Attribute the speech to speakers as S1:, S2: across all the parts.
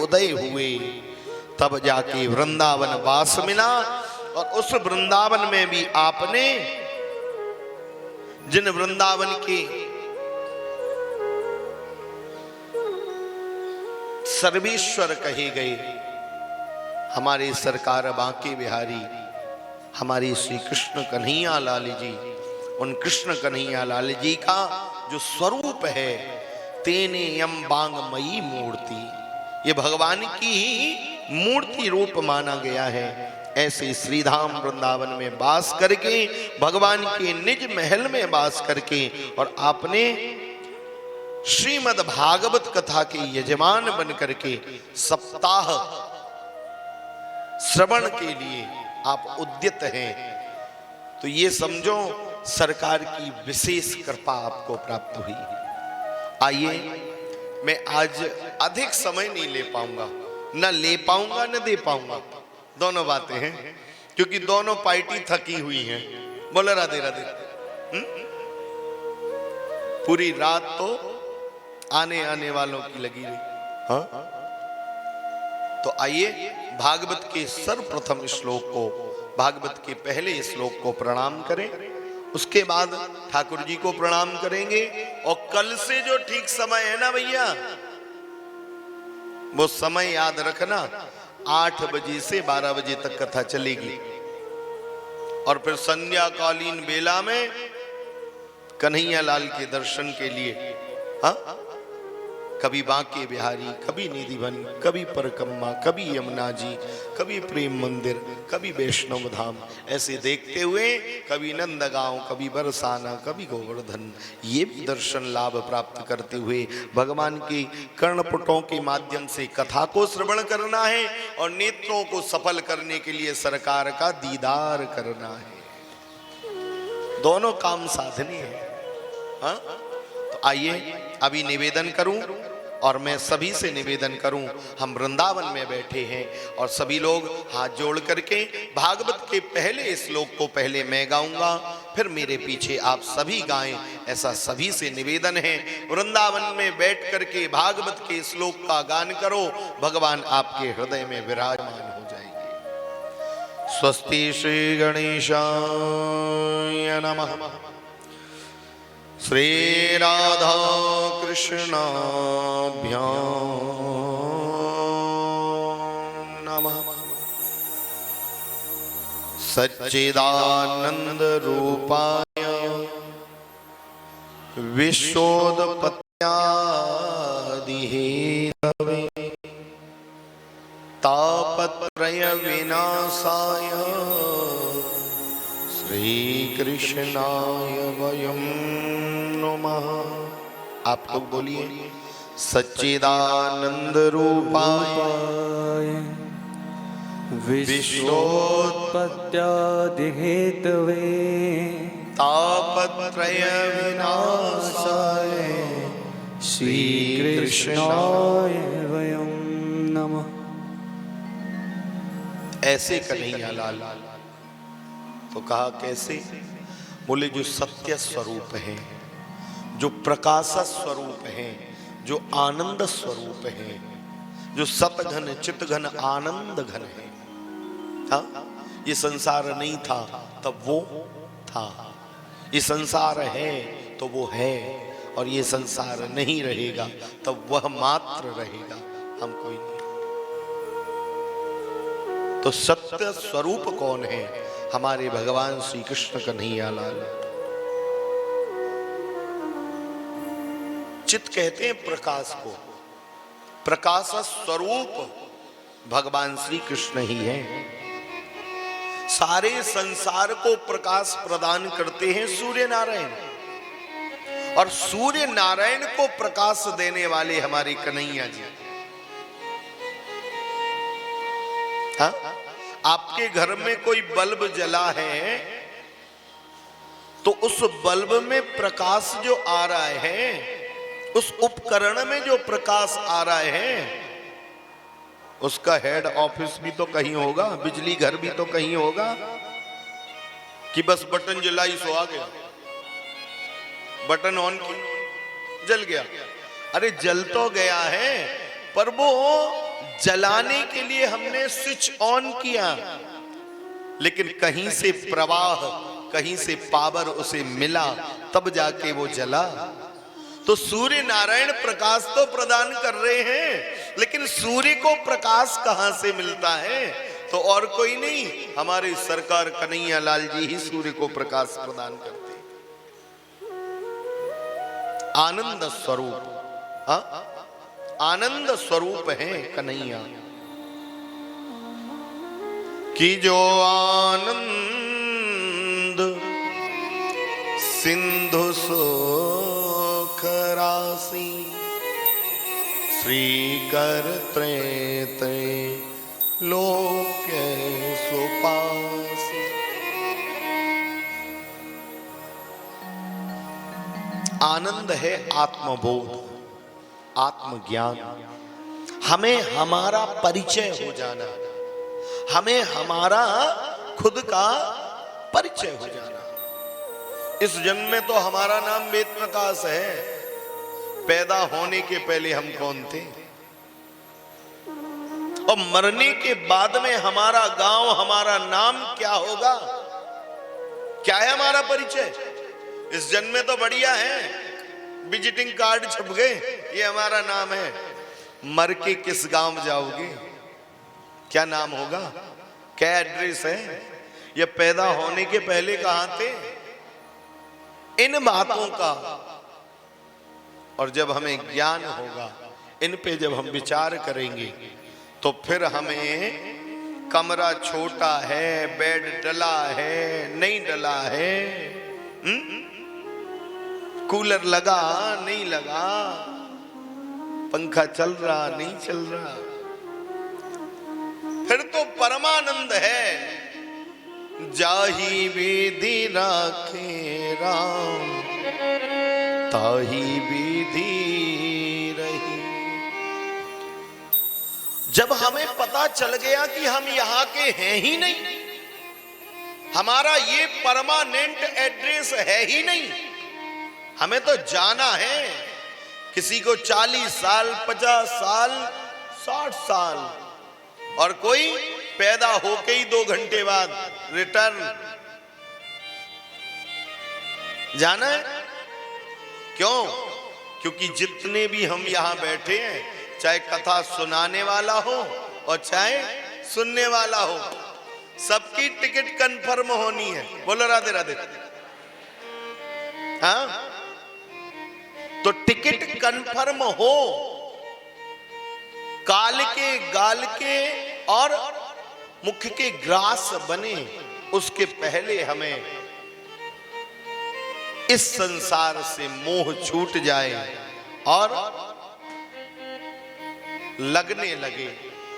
S1: उदय हुए, तब जाके वृंदावन वास मिला। और उस वृंदावन में भी आपने जिन वृंदावन के सर्वेश्वर कहे गए हमारे सरकार बांके बिहारी, हमारे श्री कृष्ण कन्हैया लाल जी, उन कृष्ण कन्हैया लाल जी का जो स्वरूप है, तेने यम बांगमयी मूर्ति, ये भगवान की ही मूर्ति रूप माना गया है। ऐसे श्रीधाम वृंदावन में वास करके, भगवान के निज महल में वास करके, और आपने श्रीमद् भागवत कथा के यजमान बन करके सप्ताह श्रवण के लिए आप उद्यत हैं। तो ये समझो सरकार की विशेष कृपा आपको प्राप्त हुई। आइए, मैं आज अधिक समय नहीं ले पाऊंगा, न ले पाऊंगा न दे पाऊंगा, दोनों बातें हैं, क्योंकि दोनों पार्टी थकी हुई हैं। बोलो राधे राधे। पूरी रात तो आने वालों की लगी रही। हाँ, तो आइए भागवत के सर्वप्रथम श्लोक को, भागवत के पहले श्लोक को प्रणाम करें, उसके बाद ठाकुर जी को प्रणाम करेंगे। और कल से जो ठीक समय है ना भैया, वो समय याद रखना, 8 बजे से 12 बजे तक कथा चलेगी। और फिर संध्या कालीन बेला में कन्हैया लाल के दर्शन के लिए, हाँ, कभी बांके बिहारी, कभी निधिवन, कभी परकम्मा, कभी यमुना जी, कभी प्रेम मंदिर, कभी वैष्णव धाम, ऐसे देखते हुए कभी नंदगांव, कभी बरसाना, कभी गोवर्धन, ये भी दर्शन लाभ प्राप्त करते हुए भगवान के कर्णपुटों के माध्यम से कथा को श्रवण करना है, और नेत्रों को सफल करने के लिए सरकार का दीदार करना है। दोनों काम साधने हैं। हाँ? तो आइए अभी निवेदन करूं, और मैं सभी से निवेदन करूं, हम वृंदावन में बैठे हैं और सभी लोग हाथ जोड़ करके भागवत के पहले श्लोक को पहले मैं गाऊंगा, फिर मेरे पीछे आप सभी गाएं, ऐसा सभी से निवेदन है। वृंदावन में बैठ करके भागवत के श्लोक का गान करो, भगवान आपके हृदय में विराजमान हो जाएंगे। स्वस्ति श्री गणेशाय नमः। श्री राधा कृष्णाभ्यां नमः। सच्चिदानंद रूपाय विश्वोत्पत्त्यादि हेतवे तापत्रय विनाशाय श्री कृष्णाय वयं नमः। आप लोग बोलिए, सच्चिदानंद रूपाय
S2: विश्वोत्पत्त्यादि हेतवे
S1: तापत्रय विनाशाय
S2: श्री कृष्णाय वयं नमः।
S1: ऐसे कन्हैया लाल, तो कहा कैसे? बोले जो सत्य स्वरूप है, जो प्रकाश स्वरूप है, जो आनंद स्वरूप है, जो सतघन चितघन आनंद घन है। हाँ? ये संसार नहीं था तब वो था, ये संसार है तो वो है, और ये संसार नहीं रहेगा तब वह मात्र रहेगा, हम कोई नहीं। तो सत्य स्वरूप कौन है? हमारे भगवान श्री कृष्ण कन्हैया लाल। चित कहते हैं प्रकाश को, प्रकाश स्वरूप भगवान श्री कृष्ण ही है। सारे संसार को प्रकाश प्रदान करते हैं सूर्य नारायण, और सूर्य नारायण को प्रकाश देने वाले हमारे कन्हैया जी। हाँ? आपके घर में कोई बल्ब जला है तो उस बल्ब में प्रकाश जो आ रहा है, उस उपकरण में जो प्रकाश आ रहा है, उसका हेड ऑफिस भी तो कहीं होगा, बिजली घर भी तो कहीं होगा, कि बस बटन जलाई सो आ गया, बटन ऑन की जल गया। अरे जल तो गया है, पर वो जलाने के लिए हमने स्विच ऑन किया, लेकिन कहीं से प्रवाह, कहीं से पावर उसे मिला, तब जाके वो जला। तो सूर्य नारायण प्रकाश तो प्रदान कर रहे हैं, लेकिन सूर्य को प्रकाश कहां से मिलता है? तो और कोई नहीं, हमारे सरकार कन्हैया लाल जी ही सूर्य को प्रकाश प्रदान करते। आनंद स्वरूप, आनंद स्वरूप है कन्हैया कि जो आनंद सिंधु सुख राशि श्री कर त्रैते लोक सुपासी। आनंद है आत्मबोध, आत्मज्ञान, हमें हमारा परिचय हो जाना, हमें हमारा खुद का परिचय हो जाना। इस जन्म में तो हमारा नाम वेद प्रकाश है, पैदा होने के पहले हम कौन थे, और मरने के बाद में हमारा गांव, हमारा नाम क्या होगा, क्या है हमारा परिचय? इस जन्म में तो बढ़िया है, विजिटिंग कार्ड छप गए, ये हमारा नाम है। मर के किस गांव जाओगे, क्या नाम होगा, क्या एड्रेस है? ये पैदा होने के पहले कहां थे? इन बातों का, और जब हमें ज्ञान होगा, इन पे जब हम विचार करेंगे, तो फिर हमें कमरा छोटा है, बेड डला है, नहीं डला है, कूलर लगा नहीं लगा, पंखा चल रहा नहीं चल रहा, फिर तो परमानंद है। जाही विधि राखे राम, ताही विधि रही। जब हमें पता चल गया कि हम यहां के हैं ही नहीं, हमारा ये परमानेंट एड्रेस है ही नहीं, हमें तो जाना है। किसी को 40 साल, 50 साल, 60 साल, और कोई पैदा होके ही 2 घंटे बाद रिटर्न जाना है। क्यों? क्योंकि जितने भी हम यहां बैठे हैं, चाहे कथा सुनाने वाला हो और चाहे सुनने वाला हो, सबकी टिकट कंफर्म होनी है। बोलो राधे राधे। हाँ, तो टिकट कंफर्म हो, काल के गाल के और मुख के ग्रास बने, उसके पहले हमें इस संसार से मोह छूट जाए और लगने लगे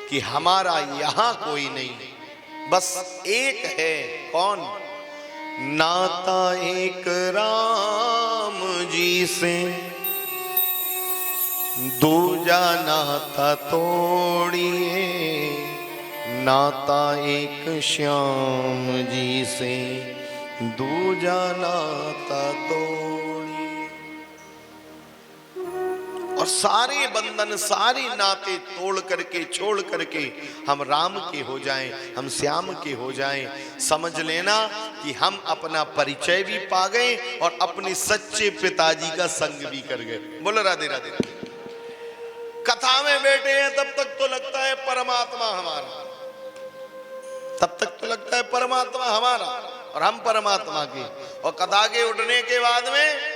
S1: कि हमारा यहां कोई नहीं, बस एक है। कौन? नाता एक राम जी से, दूजा नाता तोड़िए, नाता एक श्याम जी से, दूजा नाता तोड़िए। और सारे बंधन, सारे नाते तोड़ करके, छोड़ करके हम राम के हो जाएं, हम श्याम के हो जाएं। समझ लेना कि हम अपना परिचय भी पा गए और अपने सच्चे पिताजी का संग भी कर गए। बोलो राधे राधे। कथा में बैठे हैं तब तक तो लगता है परमात्मा हमारा, तब तक तो लगता है परमात्मा हमारा और हम परमात्मा के, और कथा के उठने के बाद में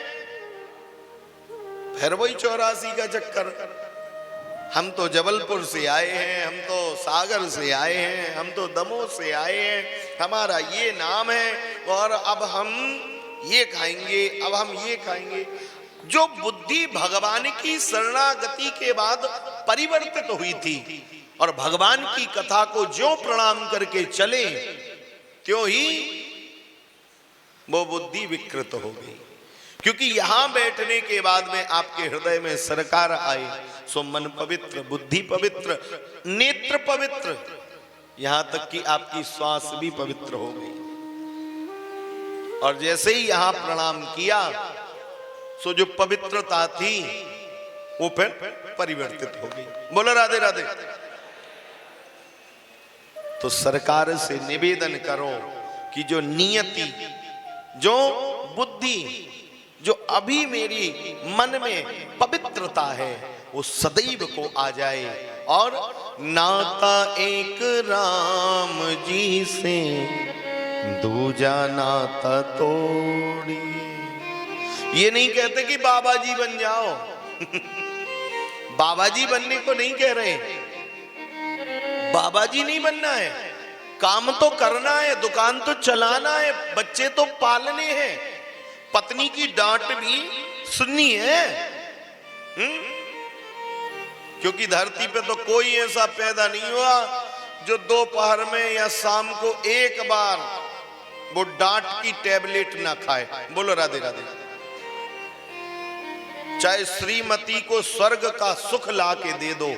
S1: फिर वही 84 का चक्कर। हम तो जबलपुर से आए हैं, हम तो सागर से आए हैं, हम तो दमोह से आए हैं, हमारा ये नाम है, और अब हम ये खाएंगे, अब हम ये खाएंगे। जो बुद्धि भगवान की शरणागति के बाद परिवर्तित हुई थी और भगवान की कथा को ज्यों प्रणाम करके चले, त्यों ही वो बुद्धि विकृत हो गई। क्योंकि यहां बैठने के बाद में आपके हृदय में सरकार आए, सो मन पवित्र, बुद्धि पवित्र, नेत्र पवित्र, यहां तक कि आपकी श्वास भी पवित्र हो गई। और जैसे ही यहां प्रणाम किया, सो जो पवित्रता थी वो फिर परिवर्तित हो गई। बोलो राधे राधे। तो सरकार से निवेदन करो कि जो नियति, जो बुद्धि, जो अभी मेरी मन में पवित्रता है वो सदैव को आ जाए और नाता एक राम जी से दूजा नाता तोड़िए। ये नहीं कहते कि बाबा जी बन जाओ बाबा जी बनने को नहीं कह रहे, बाबा जी नहीं बनना है, काम तो करना है, दुकान तो चलाना है, बच्चे तो पालने हैं, पत्नी की डांट भी सुननी है। क्योंकि धरती पे तो कोई ऐसा पैदा नहीं हुआ जो दोपहर में या शाम को एक बार वो डांट की टैबलेट ना खाए। बोलो राधे राधे। चाहे श्रीमती को स्वर्ग का सुख ला के दे दो,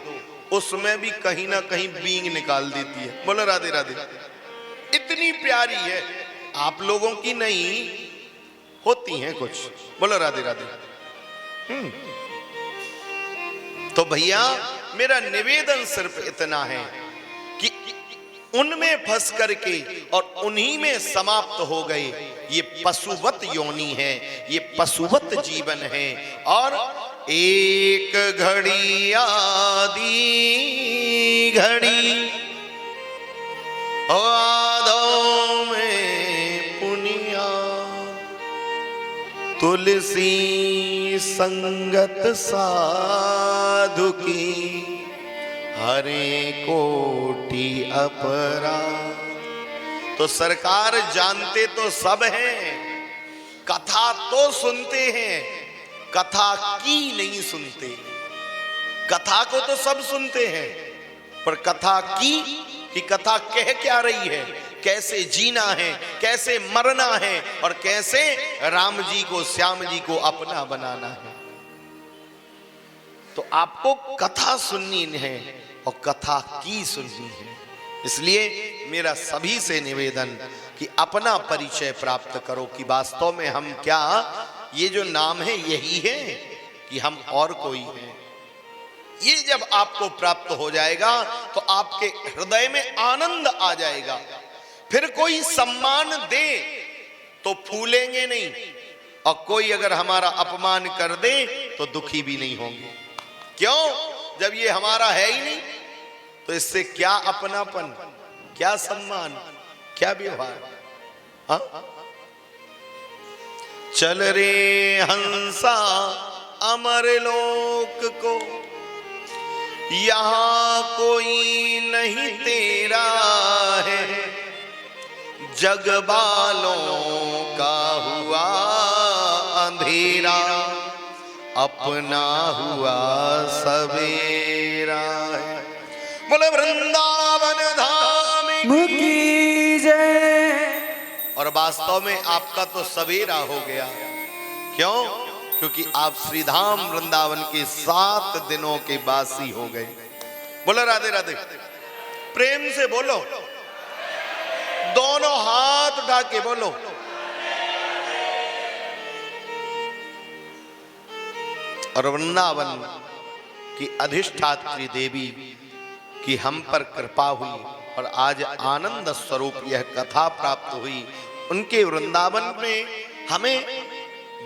S1: उसमें भी कहीं ना कहीं बींग निकाल देती है। बोलो राधे राधे। इतनी प्यारी है, आप लोगों की नहीं होती हैं कुछ। बोलो राधे राधे। तो भैया मेरा निवेदन सिर्फ इतना है कि उनमें फंस करके और उन्हीं में समाप्त हो गए। ये पशुवत योनि है, ये पशुवत जीवन है। और एक घड़ी आदि घड़ी आधों में पुनिया, तुलसी संगत साधु की हरे कोटि अपराध। तो सरकार जानते तो सब हैं, कथा तो सुनते हैं, कथा की नहीं सुनते। कथा को तो सब सुनते हैं, पर कथा की कथा कह क्या रही है, कैसे जीना है, कैसे मरना है और कैसे राम जी को, श्याम जी को अपना बनाना है। तो आपको कथा सुननी है और कथा की सुननी है। इसलिए मेरा सभी से निवेदन कि अपना परिचय प्राप्त करो कि वास्तव में हम क्या, ये जो नाम है यही है कि हम और कोई हैं। ये जब आपको प्राप्त हो जाएगा तो आपके हृदय में आनंद आ जाएगा। फिर कोई सम्मान दे तो फूलेंगे नहीं, और कोई अगर हमारा अपमान कर दे तो दुखी भी नहीं होंगे। क्यों? जब ये हमारा है ही नहीं तो इससे क्या अपनापन, क्या सम्मान, क्या व्यवहार। हाँ? चल रे हंसा अमर लोक को, यहां कोई नहीं तेरा है, जग बालों का हुआ अंधेरा, अपना हुआ सवेरा है। बोले वृंदावन धाम
S2: की जय।
S1: और वास्तव में आपका तो सवेरा हो गया। क्यों? क्योंकि आप श्रीधाम वृंदावन के 7 दिनों के वासी हो गए। बोलो राधे राधे। प्रेम से बोलो, दोनों हाथ उठा के बोलो। और वृंदावन की अधिष्ठात्री देवी की हम पर कृपा हुई और आज आनंद स्वरूप यह कथा प्राप्त हुई। उनके वृंदावन में हमें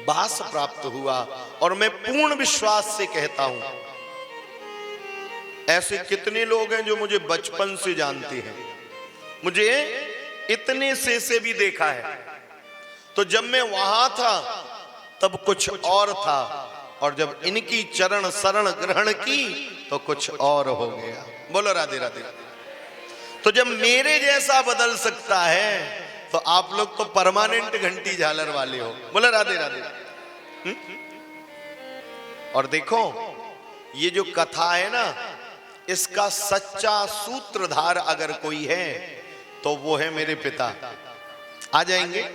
S1: वास प्राप्त हुआ। और मैं पूर्ण विश्वास से कहता हूं, ऐसे कितने लोग हैं जो मुझे बचपन से जानते हैं, मुझे इतने से भी देखा है। तो जब मैं वहां था तब कुछ और था, और जब इनकी चरण शरण ग्रहण की तो कुछ और हो गया। बोलो राधे राधे। तो जब मेरे जैसा बदल सकता है तो आप लोग तो परमानेंट घंटी झालर वाले हो। बोलो राधे राधे। और देखो ये जो कथा है ना, इसका सच्चा सूत्रधार अगर कोई है तो वो है मेरे पिता। आ जाएंगे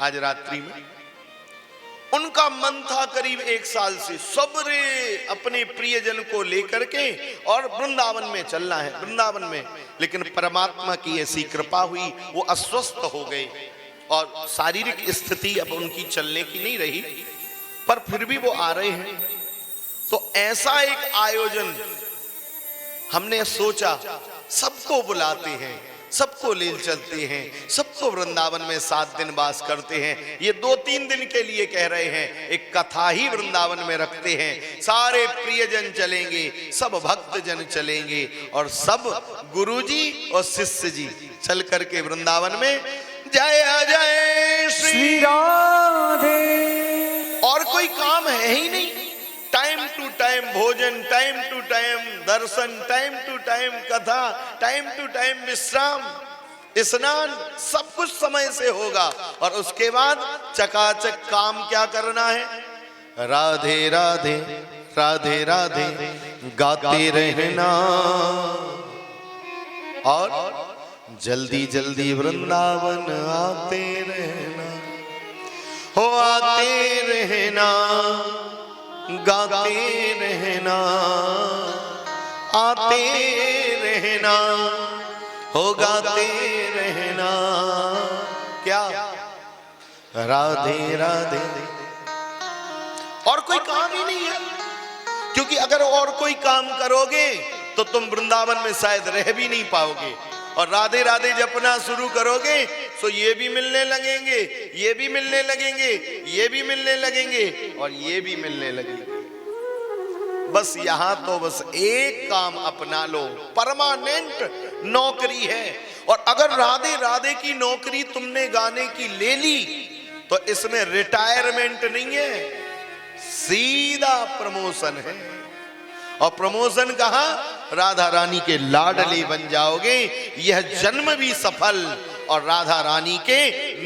S1: आज रात्रि में। उनका मन था करीब 1 साल से सबरे अपने प्रियजन को लेकर के और वृंदावन में चलना है, वृंदावन में। लेकिन परमात्मा की ऐसी कृपा हुई, वो अस्वस्थ हो गए और शारीरिक स्थिति अब उनकी चलने की नहीं रही, पर फिर भी वो आ रहे हैं। तो ऐसा एक आयोजन हमने सोचा, सबको बुलाते हैं सबको ले चलते हैं, सबको वृंदावन में 7 दिन वास करते हैं। ये 2-3 दिन के लिए कह रहे हैं, एक कथा ही वृंदावन में रखते हैं। सारे प्रियजन चलेंगे, सब भक्त जन चलेंगे और सब गुरुजी और शिष्य जी चल करके वृंदावन में जय जय श्री
S2: राधे।
S1: और कोई काम है ही नहीं। टाइम टू टाइम भोजन, टाइम टू टाइम दर्शन, टाइम टू टाइम कथा, टाइम टू टाइम विश्राम, स्नान, सब कुछ समय से होगा। और उसके बाद चकाचक काम क्या करना है? राधे राधे राधे राधे गाते रहना और जल्दी जल्दी वृंदावन आते रहना, हो आते रहना, गाते रहना, आते रहना, हो गाते रहना। क्या? राधे राधे। और कोई काम ही नहीं है, क्योंकि अगर और कोई काम करोगे तो तुम वृंदावन में शायद रह भी नहीं पाओगे। और राधे राधे जपना शुरू करोगे तो ये भी मिलने लगेंगे, ये भी मिलने लगेंगे, ये भी मिलने लगेंगे और ये भी मिलने लगेंगे। बस यहां तो बस एक काम अपना लो, परमानेंट नौकरी है। और अगर राधे राधे की नौकरी तुमने गाने की ले ली तो इसमें रिटायरमेंट नहीं है, सीधा प्रमोशन है। और प्रमोशन कहां? राधा रानी के लाडले बन जाओगे, यह जन्म भी सफल और राधा रानी के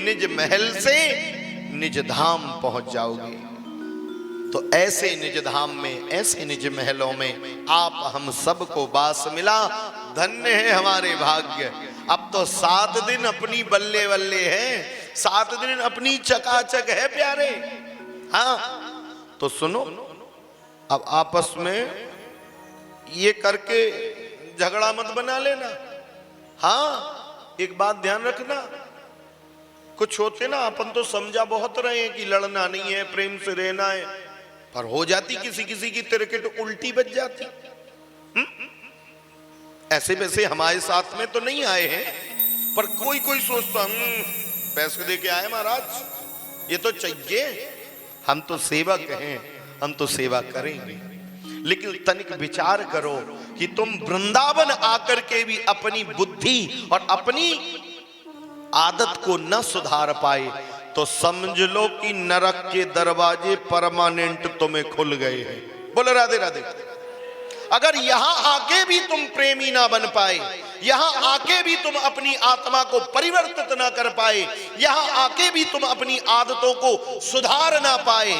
S1: निज महल से निज धाम पहुंच जाओगे। तो ऐसे निज धाम में, ऐसे निज महलों में आप हम सबको वास मिला। धन्य है हमारे भाग्य। अब तो 7 दिन अपनी बल्ले बल्ले है, 7 दिन अपनी चकाचक है प्यारे। हाँ तो सुनो, अब आपस में ये करके झगड़ा मत बना लेना। हाँ एक बात ध्यान रखना, कुछ होते ना, अपन तो समझा बहुत रहे हैं कि लड़ना नहीं है, प्रेम से रहना है, पर हो जाती किसी किसी की तिरकट उल्टी बज जाती। ऐसे वैसे हमारे साथ में तो नहीं आए हैं, पर कोई कोई सोचता पैसे दे के आए महाराज, ये तो चाहिए, हम तो सेवक हैं, हम तो सेवा करेंगे। लेकिन तनिक विचार करो कि तुम वृंदावन आकर के भी अपनी बुद्धि और अपनी आदत को न सुधार पाए तो समझ लो कि नरक के दरवाजे परमानेंट तुम्हें खुल गए हैं। बोलो राधे राधे। अगर यहां आके भी तुम प्रेमी ना बन पाए, यहां आके भी तुम अपनी आत्मा को परिवर्तित ना कर पाए, यहां आके भी तुम अपनी आदतों को सुधार ना पाए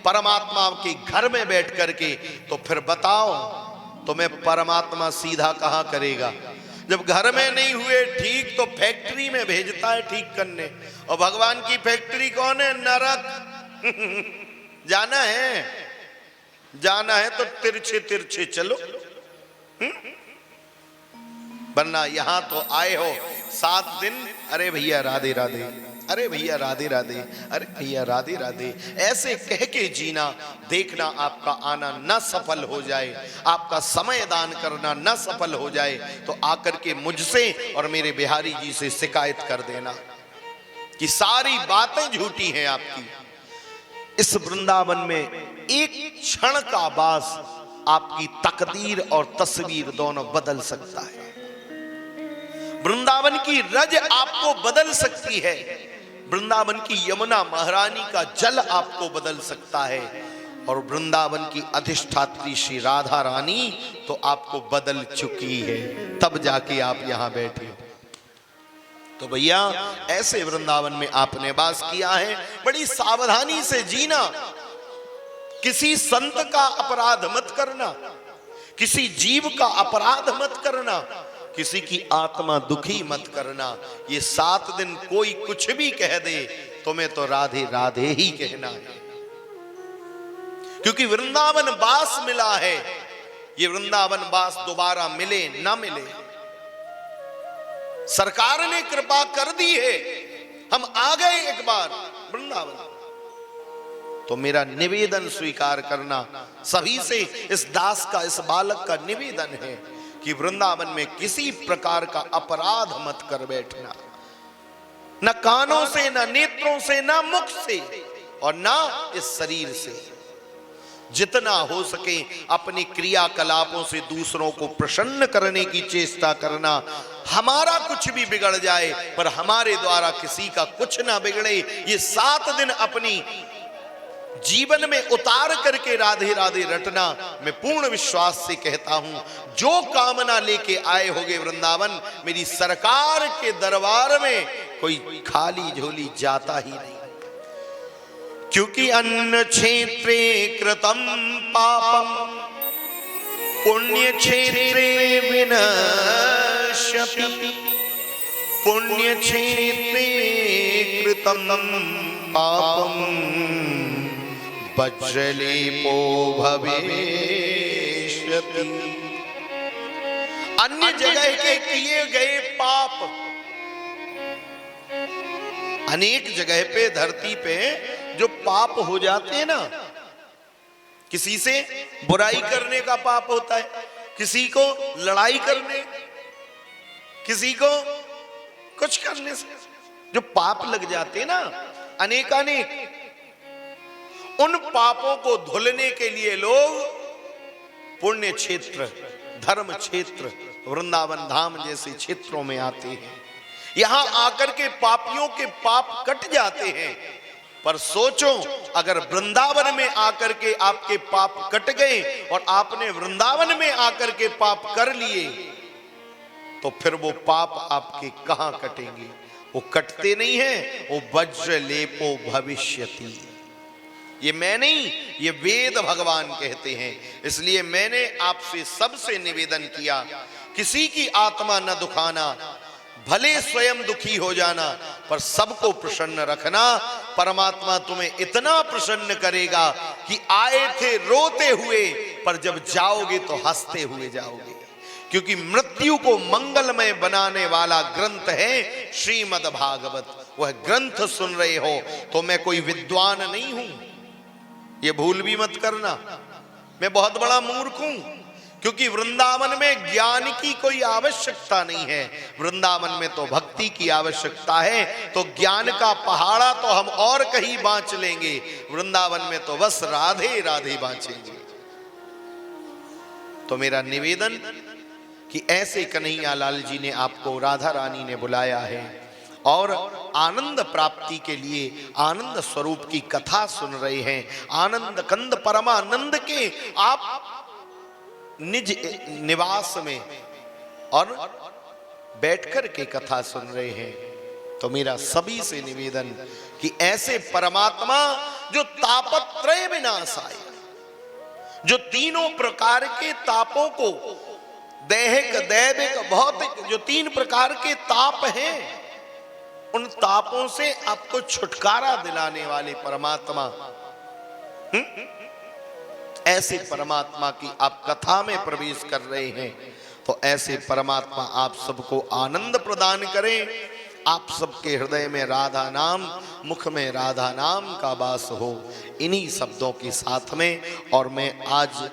S1: परमात्मा के घर में बैठ करके, तो फिर बताओ तुम्हें परमात्मा सीधा कहां करेगा? जब घर में नहीं हुए ठीक तो फैक्ट्री में भेजता है ठीक करने। और भगवान की फैक्ट्री कौन है? नरक। जाना है, जाना है तो तिरछे तिरछे चलो, वरना यहां तो आए हो 7 दिन, अरे भैया राधे राधे, अरे भैया राधे राधे, अरे भैया राधे राधे, ऐसे कह के जीना। देखना आपका आना न सफल हो जाए, आपका समय दान करना न सफल हो जाए तो आकर के मुझसे और मेरे बिहारी जी से शिकायत कर देना कि सारी बातें झूठी हैं आपकी। इस वृंदावन में एक क्षण का वास आपकी तकदीर और तस्वीर दोनों बदल सकता है। वृंदावन की रज आपको बदल सकती है, वृंदावन की यमुना महारानी का जल आपको बदल सकता है, और वृंदावन की अधिष्ठात्री श्री राधा रानी तो आपको बदल चुकी है, तब जाके आप यहां बैठे हो। तो भैया ऐसे वृंदावन में आपने वास किया है, बड़ी सावधानी से जीना। किसी संत का अपराध मत करना, किसी जीव का अपराध मत करना, किसी की आत्मा दुखी मत करना। ये 7 दिन कोई कुछ भी कह दे, तुम्हें तो राधे राधे ही कहना है, क्योंकि वृंदावन वास मिला है। ये वृंदावन वास दोबारा मिले ना मिले, सरकार ने कृपा कर दी है, हम आ गए एक बार वृंदावन। तो मेरा निवेदन स्वीकार करना सभी से, इस दास का, इस बालक का निवेदन है कि वृंदावन में किसी प्रकार का अपराध मत कर बैठना, न कानों से, न नेत्रों से, न मुख से और न इस शरीर से। जितना हो सके अपने क्रियाकलापों से दूसरों को प्रसन्न करने की चेष्टा करना। हमारा कुछ भी बिगड़ जाए पर हमारे द्वारा किसी का कुछ ना बिगड़े, ये 7 दिन अपनी जीवन में उतार करके राधे राधे रटना। मैं पूर्ण विश्वास से कहता हूं, जो कामना लेके आए होगे वृंदावन, मेरी सरकार के दरबार में कोई खाली झोली जाता ही नहीं। क्योंकि अन्न क्षेत्रे कृतम पापम पुण्य क्षेत्रे विनश्यति, पुण्य क्षेत्रे कृतम पापम वज्रलेपो भविष्यति। अन्य जगह के किए गए पाप, अनेक जगह पे धरती पे जो पाप हो जाते हैं ना, किसी से बुराई करने का पाप होता है, किसी को लड़ाई करने, किसी को कुछ करने से जो पाप लग जाते हैं ना अनेकानेक, उन पापों को धुलने के लिए लोग पुण्य क्षेत्र, धर्म क्षेत्र, वृंदावन धाम जैसे क्षेत्रों में आते हैं। यहां आकर के पापियों के पाप कट जाते हैं। पर सोचो, अगर वृंदावन में आकर के आपके पाप कट गए और आपने वृंदावन में आकर के पाप कर लिए, तो फिर वो पाप आपके कहां कटेंगे? वो कटते नहीं हैं। वो वज्र लेपो भविष्यति। ये मैं नहीं, ये वेद भगवान कहते हैं। इसलिए मैंने आपसे सबसे निवेदन किया, किसी की आत्मा न दुखाना, भले स्वयं दुखी हो जाना, पर सबको प्रसन्न रखना। परमात्मा तुम्हें इतना प्रसन्न करेगा कि आए थे रोते हुए, पर जब जाओगे तो हंसते हुए जाओगे। क्योंकि मृत्यु को मंगलमय बनाने वाला ग्रंथ है श्रीमद् भागवत। वह ग्रंथ सुन रहे हो तो मैं कोई विद्वान नहीं हूं, ये भूल भी मत करना। मैं बहुत बड़ा मूर्ख हूं, क्योंकि वृंदावन में ज्ञान की कोई आवश्यकता नहीं है। वृंदावन में तो भक्ति की आवश्यकता है। तो ज्ञान का पहाड़ा तो हम और कहीं बांच लेंगे, वृंदावन में तो बस राधे राधे बांचेंगे। तो मेरा निवेदन कि ऐसे कन्हैया लाल जी ने आपको, राधा रानी ने बुलाया है और आनंद प्राप्ति के लिए आनंद स्वरूप की कथा सुन रहे हैं। आनंद कंद परमानंद के आप निज निवास में और बैठकर के कथा सुन रहे हैं। तो मेरा सभी से निवेदन कि ऐसे परमात्मा जो तापत्रय विनाशाय, जो तीनों प्रकार के तापों को, दैहिक, दैविक, भौतिक, जो 3 प्रकार के ताप हैं, उन तापों से आपको छुटकारा दिलाने वाले परमात्मा, ऐसे परमात्मा की आप कथा में प्रवेश कर रहे हैं। तो ऐसे परमात्मा आप सबको आनंद प्रदान करें। आप सबके हृदय में राधा नाम, मुख में राधा नाम का वास हो। इन्हीं शब्दों के साथ में और मैं आज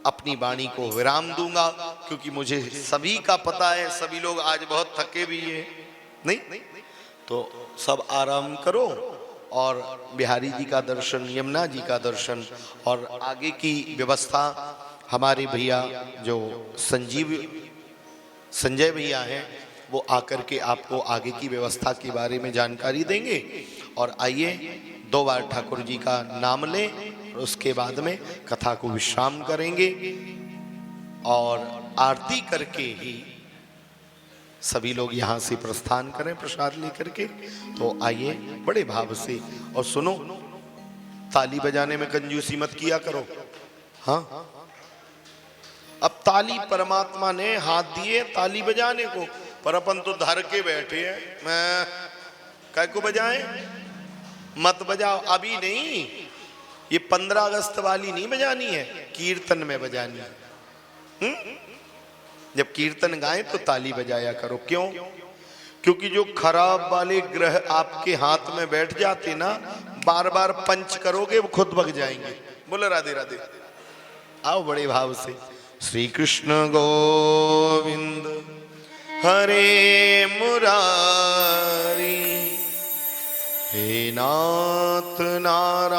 S1: अपनी वाणी को विराम दूंगा, क्योंकि मुझे सभी का पता है, सभी लोग आज बहुत थके भी हैं, नहीं? तो सब आराम करो और बिहारी जी का दर्शन, यमुना जी का दर्शन और आगे की व्यवस्था हमारे भैया जो संजय भैया हैं, वो आकर के आपको आगे की व्यवस्था के बारे में जानकारी देंगे। और आइए 2 बार ठाकुर जी का नाम लें और उसके बाद में कथा को विश्राम करेंगे और आरती करके ही सभी लोग यहाँ से प्रस्थान करें प्रसाद लेकर के। तो आइए बड़े भाव से। और सुनो, ताली बजाने में कंजूसी मत किया करो। हाँ, अब ताली परमात्मा ने हाथ दिए ताली बजाने को, पर अपन तो धर के बैठे हैं। मैं काय को बजाएं? मत बजाओ, अभी नहीं। ये 15 अगस्त वाली नहीं बजानी है, कीर्तन में बजानी है। जब कीर्तन गाएं तो ताली बजाया करो। क्यों? क्योंकि जो खराब वाले ग्रह आपके हाथ में बैठ जाते ना, बार बार पंच करोगे वो खुद भग जाएंगे। बोलो राधे राधे। आओ बड़े भाव से। श्री कृष्ण गोविंद हरे मुरारी, हे नाथ नारायण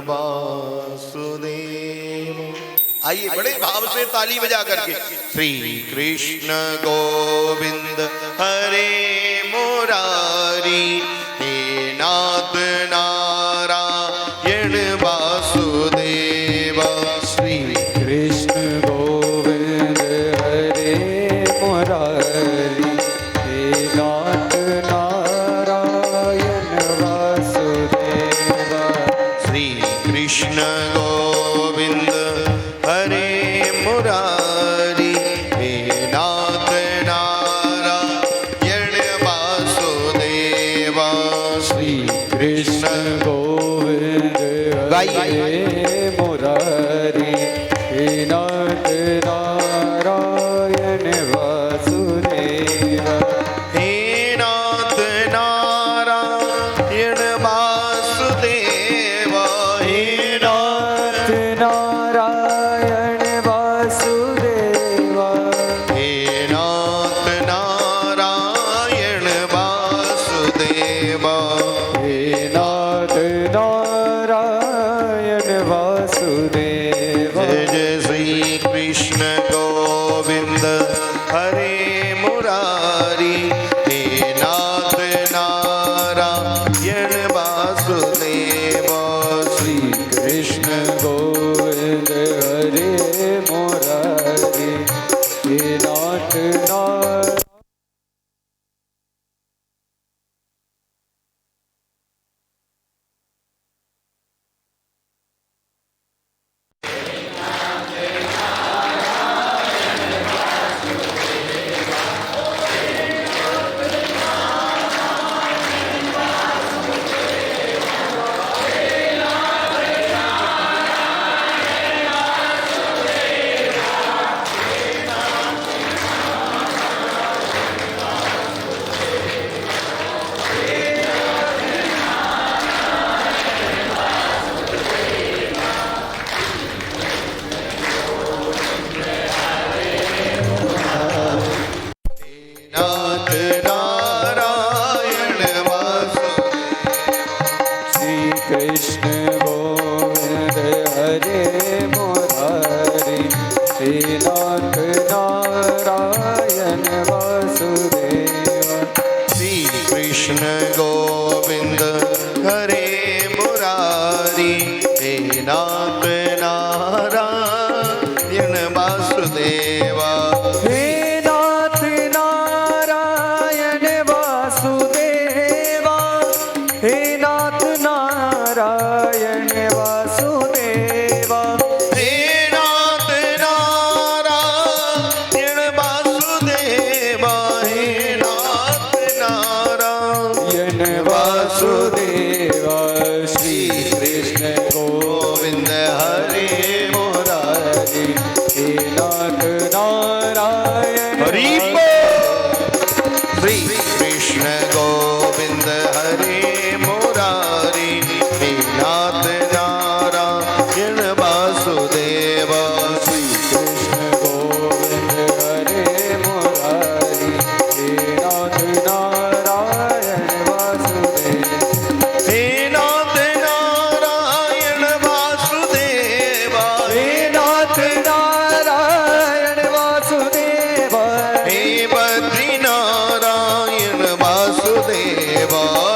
S1: वासुदेव। आइए बड़े भाव से ताली बजा करके श्री कृष्ण गोविंद हरे मुरारी, हे नाथ नारायण वासुदेव। श्री
S2: कृष्ण गोविंद हरे मुरारी, हे नाथ नारायण वासुदेव।
S1: श्री कृष्ण गोविंद हरे मुरारी, हे नाथ नारायण वासुदेव।
S2: श्री कृष्ण गोविंद हरे मुरारी, हे नाथ नारायण वासुदेव।
S1: हे नाथ नारायण वासुदेव, हे
S2: नाथ नारायण वासुदेव।
S1: हे नाथ नारायण वासुदेव।
S2: हे नाथ नारायण वासुदेव।
S1: जय जय श्री कृष्ण गोविंद हरे मुरारी, हे नाथ नारायण वासुदेव।
S2: श्री कृष्ण गोविंद हरे मुरारी, हे नाथ नारायण।
S1: नाथ नारायण वासुदेव।
S2: श्री कृष्ण गोविंद हरे मुरारी, हे नाथ नारायण वासुदेव।
S1: श्री कृष्ण गोविंद हरे मुरारी, हे नाथ नारायण वासुदेव।
S2: हे नाथ नारायण वासुदेव, हे नाथ नारायण वासुदेव।
S1: हे नाथ नारायण वासुदेव, हे नाथ नारायण
S2: वासुदेव। श्री कृष्ण
S1: गोविंद हरे मुरारी,
S2: हे नाथ नारायण।
S1: हरि बोल। श्री कृष्ण गोविंद हरे मुरारी, हे नाथ नारायण वासुदेव।
S2: श्री कृष्ण गोविंद हरे मुरारी, हे नाथ नारायण वासुदेव।
S1: हे नाथ नारायण वासुदेव,
S2: हे नाथ नारायण वासुदेव।
S1: हे बद्री नारायण वासुदेव,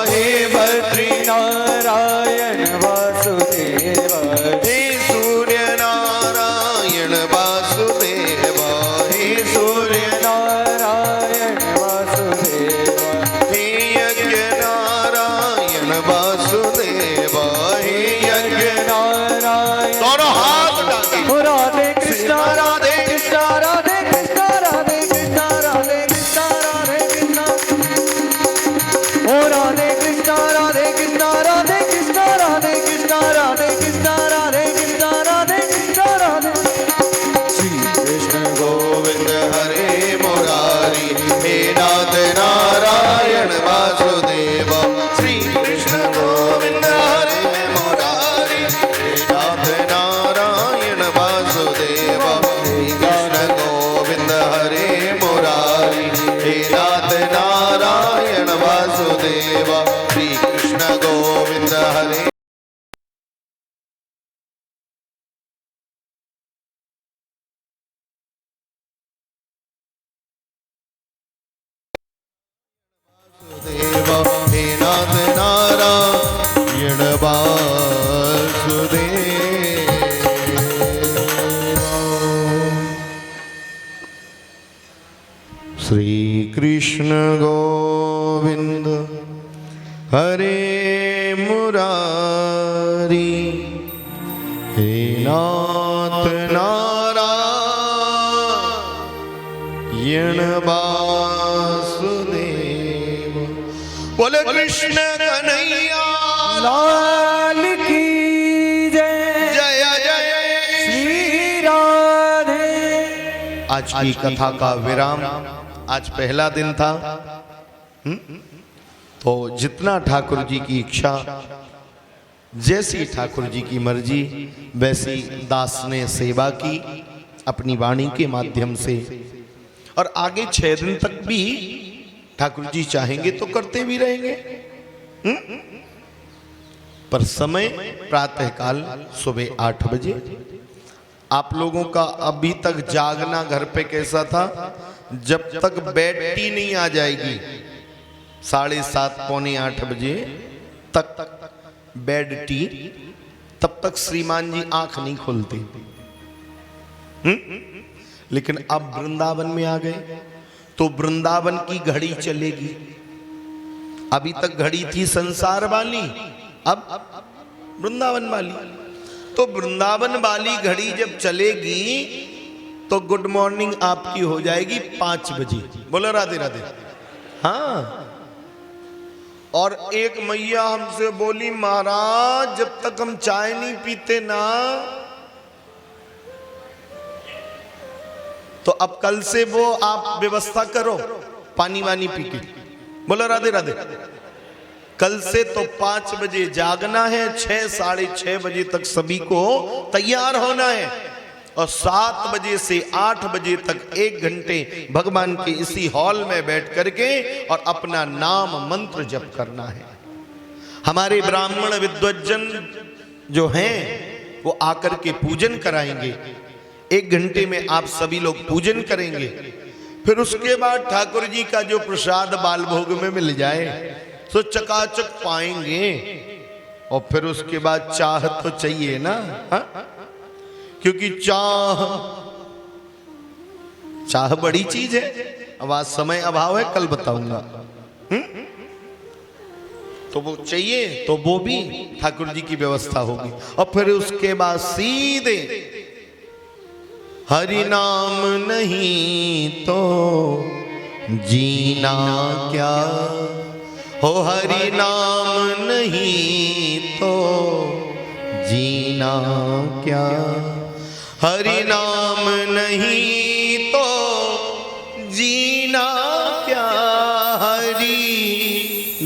S1: हे बद्री
S2: नारायण वासुदेव।
S1: हे सूर्य नारायण वासुदेव, हे सूर्य
S2: नारायण वासुदेव।
S1: हे यज्ञ नारायण वासुदेव, हे यज्ञ
S2: नारायण।
S1: दोनों हाथ उठाके
S2: राधे कृष्ण राधे कृष्ण राधे कृष्ण राधे कृष्ण राधे कृष्ण राधे कृष्ण। ओ राधे कृष्ण राधे कृष्ण राधे कृष्ण राधे कृष्ण राधे कृष्ण राधे कृष्ण राधे कृष्ण राधे। श्री कृष्ण
S1: गोविंद हरे मुरारी, हे नाथ नारायण वासुदेव। श्री कृष्ण गोविंद हरे मुरारी, हे नाथ नारायण वासुदेव। हरे मुरारी, हे नाथ नारायण वासुदेव, श्री कृष्ण गोविंद हरे देव, हे नाथ नारायण वासुदेव। श्री कृष्ण गोविंद हरे मुरारी, हे नाथ नारायण वासुदेव। बोले कृष्ण कन्हैया
S2: लाल की जय।
S1: जय जय
S2: श्री राधे।
S1: आज की कथा का विराम, आज पहला दिन था। तो जितना ठाकुर जी की इच्छा, जैसी ठाकुर जी की मर्जी, वैसी दास ने सेवा की अपनी वाणी के माध्यम से। और आगे 6 दिन तक भी ठाकुर जी चाहेंगे तो करते भी रहेंगे। पर समय प्रातःकाल सुबह 8 बजे। आप लोगों का अभी तक जागना घर पे कैसा था? जब तक बेड टी नहीं आ जाएगी 7:30 पौने 8 बजे तक बेड टी, तब तक श्रीमान जी आंख नहीं खोलते। लेकिन अब वृंदावन में आ गए तो वृंदावन की घड़ी चलेगी। अभी तक घड़ी थी संसार वाली, अब वृंदावन वाली। तो वृंदावन वाली घड़ी जब चलेगी तो गुड मॉर्निंग आपकी हो जाएगी 5 बजे। बोलो राधे राधे। हाँ। और एक मैया हमसे बोली, महाराज जब तक हम चाय नहीं पीते ना, तो अब कल से वो आप व्यवस्था करो पानी वानी पी के। बोलो राधे राधे। कल से तो 5 बजे जागना है, 6 साढ़े 6 बजे तक सभी को तैयार होना है, और 7 बजे से 8 बजे तक 1 घंटे भगवान के इसी हॉल में बैठ करके और अपना नाम मंत्र जप करना है। हमारे ब्राह्मण विद्वज्जन जो हैं वो आकर के पूजन कराएंगे। 1 घंटे में आप सभी लोग पूजन करेंगे। फिर उसके बाद ठाकुर जी का जो प्रसाद बाल भोग में मिल जाए तो चकाचक पाएंगे। और फिर उसके बाद चाह तो चाहिए ना, हा? क्योंकि चाह बड़ी चीज है। अब आज समय अभाव है, कल बताऊंगा। तो वो चाहिए, तो वो भी ठाकुर जी की व्यवस्था होगी। और फिर उसके बाद सीधे हरि नाम नहीं तो जीना क्या, हो हरि नाम नहीं तो जीना क्या, हरि नाम नहीं तो जीना क्या, हरि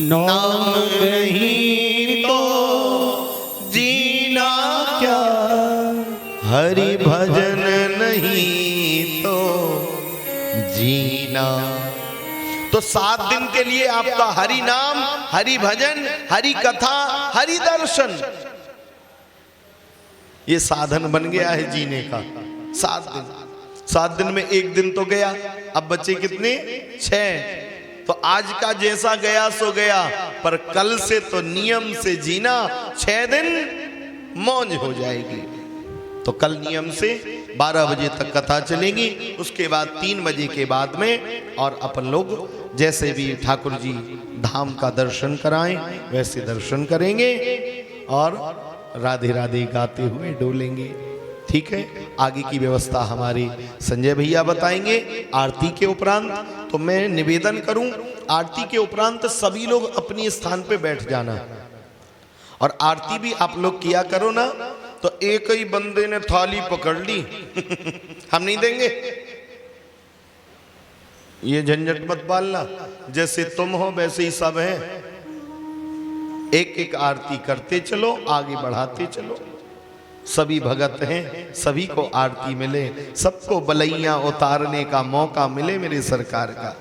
S1: नाम नहीं तो जीना क्या, हरि भजन नहीं तो जीना। तो 7 दिन के लिए आपका हरि नाम, हरि भजन, हरि कथा, हरि दर्शन, ये साधन बन गया है जीने का। 7 दिन, 7 दिन में 1 दिन तो गया, अब बचे कितने? 6। तो आज का जैसा गया सो गया, पर कल से तो नियम से जीना। 6 दिन मौज हो जाएगी। तो कल नियम से 12 बजे तक कथा चलेगी। उसके बाद 3 बजे के बाद में और अपन लोग जैसे भी ठाकुर जी धाम का दर्शन कराएं वैसे दर्शन करेंगे और राधे राधे गाते हुए डोलेंगे। ठीक है, आगे की व्यवस्था हमारे संजय भैया बताएंगे आरती के उपरांत। तो मैं निवेदन करूं, आरती के उपरांत सभी लोग अपनी स्थान पे बैठ जाना और आरती भी आप लोग किया करो ना। तो एक ही बंदे ने थाली पकड़ ली हम नहीं देंगे, ये झंझट मत पालना। जैसे तुम हो वैसे ही सब हैं। एक एक आरती करते चलो, आगे बढ़ाते चलो। सभी भगत हैं, सभी को आरती मिले, सबको बलैया उतारने का मौका मिले मेरे सरकार का।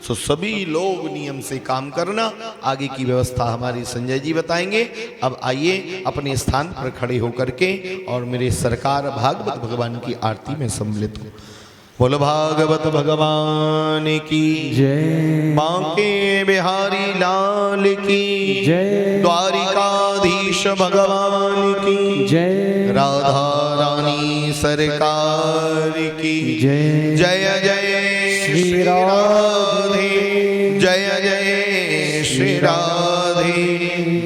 S1: तो सभी लोग नियम से काम करना। आगे की व्यवस्था हमारी संजय जी बताएंगे। अब आइए अपने स्थान पर खड़े होकर के और मेरे सरकार भागवत भगवान की आरती में सम्मिलित हो। बोलो भागवत भगवान की
S2: जय,
S1: बांके बिहारी लाल की
S2: जय,
S1: द्वारिकाधीश भगवान की
S2: जय,
S1: राधा रानी सरकार की
S2: जय,
S1: जय जय श्री राधे, जय जय श्री राधे,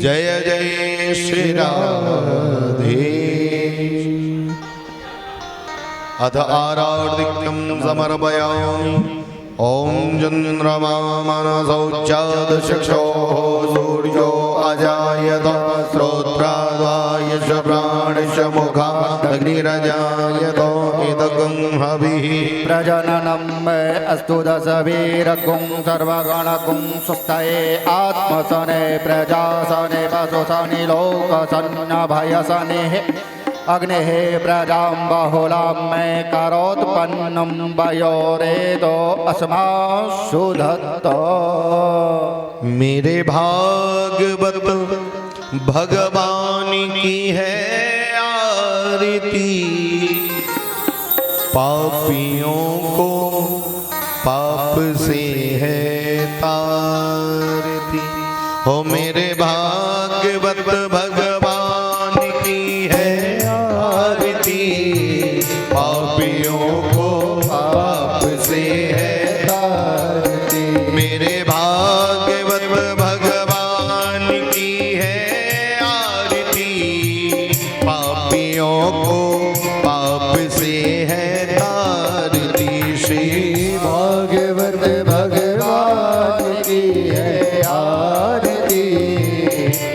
S1: जय जय श्री राधे। अथ आराधिक्यं समर्पयामि। ओम चंद्रमा मनसौचादचक्षो सूर्यो अजायत श्रोत्राद्वायश प्राणश मुखाग्निरजायत इदगं हविः
S3: प्रजननं अस्तु दशवीरगुं सर्वगणगुं सुष्टये आत्मसने प्रजासने वसुसनि लोकसन्नभयसने अग्नेः प्रजां बहुलां मे करोत्पन्नं वयोरेदो अस्माशु दत्त।
S1: मेरे भागवत भगवान की है आरती, पापियों को पाप से है तारती। हो मेरे भागवत भगवान की है आरती, पापियों को पाप से है तारती। मेरे भागवत भगवान की है आरती, पापियों को पाप से है तारती। श्री
S2: भागवत भगवान की है आरती,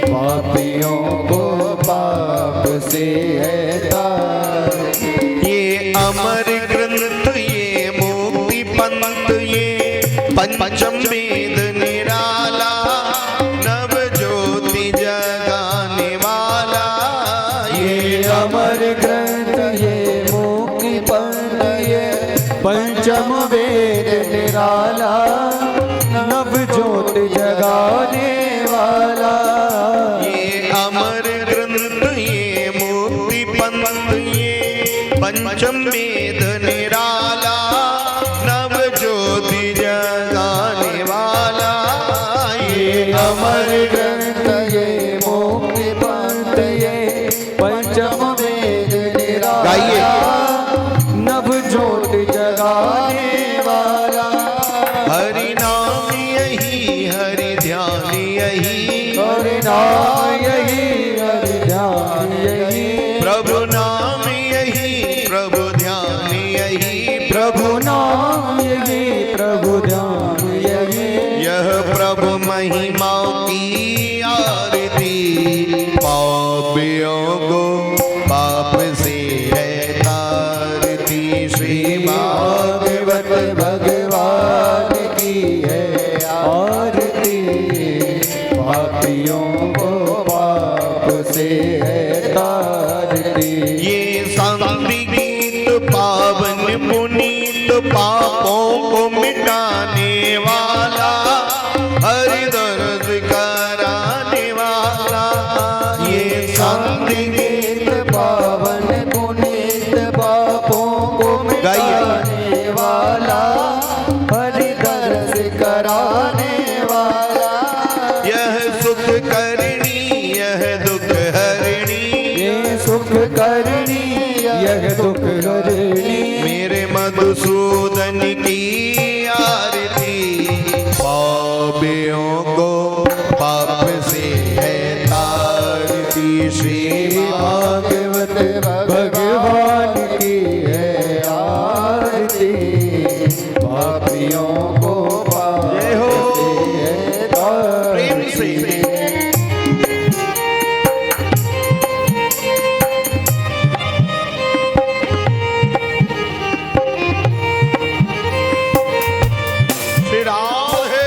S2: पापियों को पाप से है तारती।
S1: ये अमर ग्रंथ, ये मुक्ति पंथ, ये पंचम वेद निराला, नव ज्योति जगाने वाला।
S2: ये अमर ग्रंथ, ये मुक्ति पंथ, ये पंचम वेद निराला, नव ज्योत जगाने वाला।
S1: ये अमर ग्रंथ, ये मुक्ति पंथ, ये पंचम वेद निराला, नव ज्योति जगाने वाला। ये
S2: अमर ग्रंथ, ये मुक्ति पंथ, ये पंचम वेद निराला, नव ज्योत जगाने वाला।
S1: हरि नाम यही, हरि ध्यान यही,
S2: हरि नाम यही, हरि ध्यान यही,
S1: प्रभु नाम यही, प्रभु ध्यान यही,
S2: प्रभु नाम यही, प्रभु ध्यान यही।
S1: यह प्रभु महिमा की आरती, पापियों को पाप से है तारती। श्री
S2: भागवत भगवान की है आरती, पापियों को पाप से है तारती।
S1: ये शांति गीत पावन पुनीत, पापों को मिटाने वाला, हरि दर्द कराने वाला। ये शांति
S2: गीत पावन पुनीत, पापों को मिटाने वाला, हरि दर्श कराने वाला।
S1: यह सुख करनी, यह दुख हरणी,
S2: ये सुख करनी, यह दुख हरणी।
S1: मेरे मधुसूदन की आरती, पापियों को पाप से है तारती। श्री
S2: भागवत भगवान की है आरती, पापियों को पाप
S1: जय हो।
S2: से है
S1: प्रेम
S2: तारती।
S1: से श्री राधे।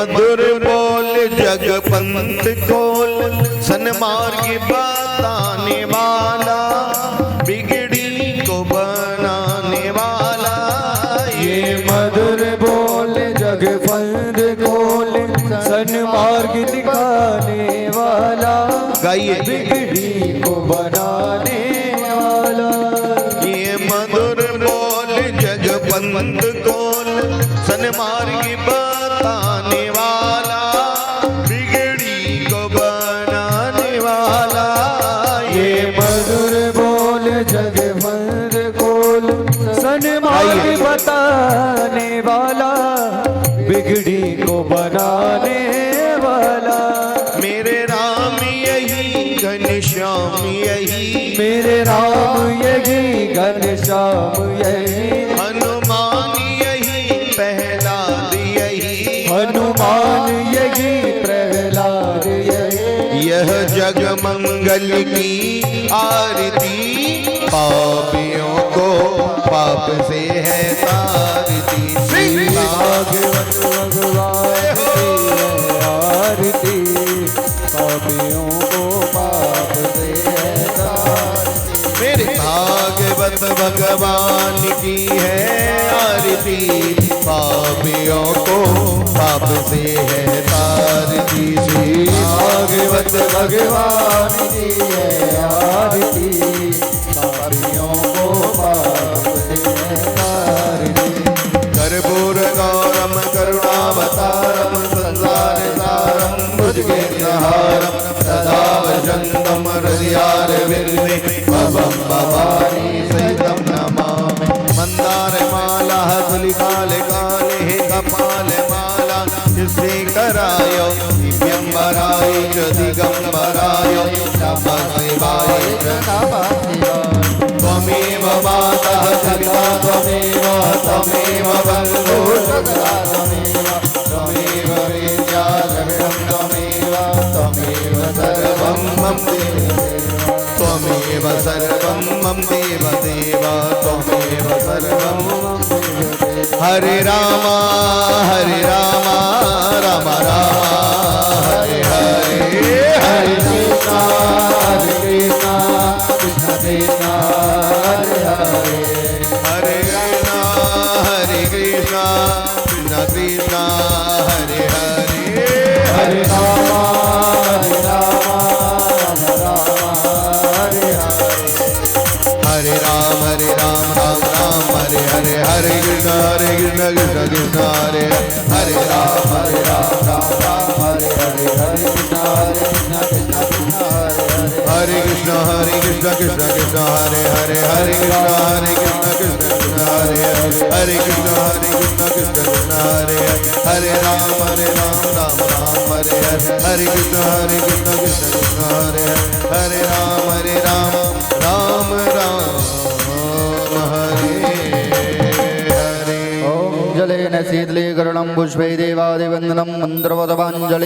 S1: मधुर बोल जग पंथ खोल, सन्मार्ग बताने वाला, बिगड़ी को बनाने वाला।
S2: ये मधुर बोल जग पंथ खोल, सन्मार्ग दिखाने वाला,
S1: गाइए।
S2: बिगड़ी को बनाने वाला।
S1: ये मधुर बोल जग पंथ खोल, सन्मार्ग बताने वाला, बिगड़ी को बनाने वाला।
S2: ये मधुर बोल जग पंथ खोल, सन्मार्ग बताने वाला, बिगड़ी को बनाने वाला।
S1: मेरे राम यही घनश्याम यही,
S2: मेरे राम यही घनश्याम यही,
S1: हनुमान यही प्रहलाद यही,
S2: हनुमान यही प्रहलाद यही।
S1: यह जग मंगल की आरती, पापियों को पाप से है तारती।
S2: भागवत भगवान की है आरती, पापियों को पाप से है तारती।
S1: मेरे भागवत भगवान की है आरती, पापियों को पाप से है तारती। श्री
S2: भागवत भगवान की है आरती, पापियों को पाप से है तारती।
S1: कर्पूर गौरम करुणावतारम, संसार सारम भुजगेन्द्रहारम, सदा वसंतम हृदयारविंदे, भवं भवानी सहितं नमामि। मन्दारमाला तुलिकाले कपालमाला, जिसे कराय दिव्यंबराय च दिगंबराय, नमः शिवाय च नमः शिवाय। त्वमेव माता सविता त्वमेव, त्वमेव बन्धुः सदा त्वमेव, त्वमेव वेद्या जगतं त्वमेव, त्वमेव सर्वं मम देव, त्वमेव सर्वं मम देव देव, त्वमेव सर्वं मम देव। हरे राम राम राम, हरे हरे, हरे कृष्णा कृष्ण कृष्ण, हरे हरे, हरे कृष्णा कृष्ण कृष्ण, हरे हरे,
S2: हरे राम हरे हरे,
S1: हरे राम राम राम हरे हरे, हरे कृष्ण कृष्ण कृष्ण, हरे हरे राम राम राम हरे हरे, हरे कृष्ण कृष्ण कृष्ण, हरे कृष्ण कृष्ण कृष्ण, हरे हरे, हरे कृष्ण कृष्ण कृष्ण, हरे हरे कृष्ण कृष्ण कृष्ण, हरे हरे राम राम राम हरे हरे, हरे कृष्ण कृष्ण कृष्ण, हरे हरे राम राम राम हरे हरे।
S3: ओम जलेन शीतलीकरणं पुष्पै देवादिवन्दनं मन्त्रवदपाञ्जलि।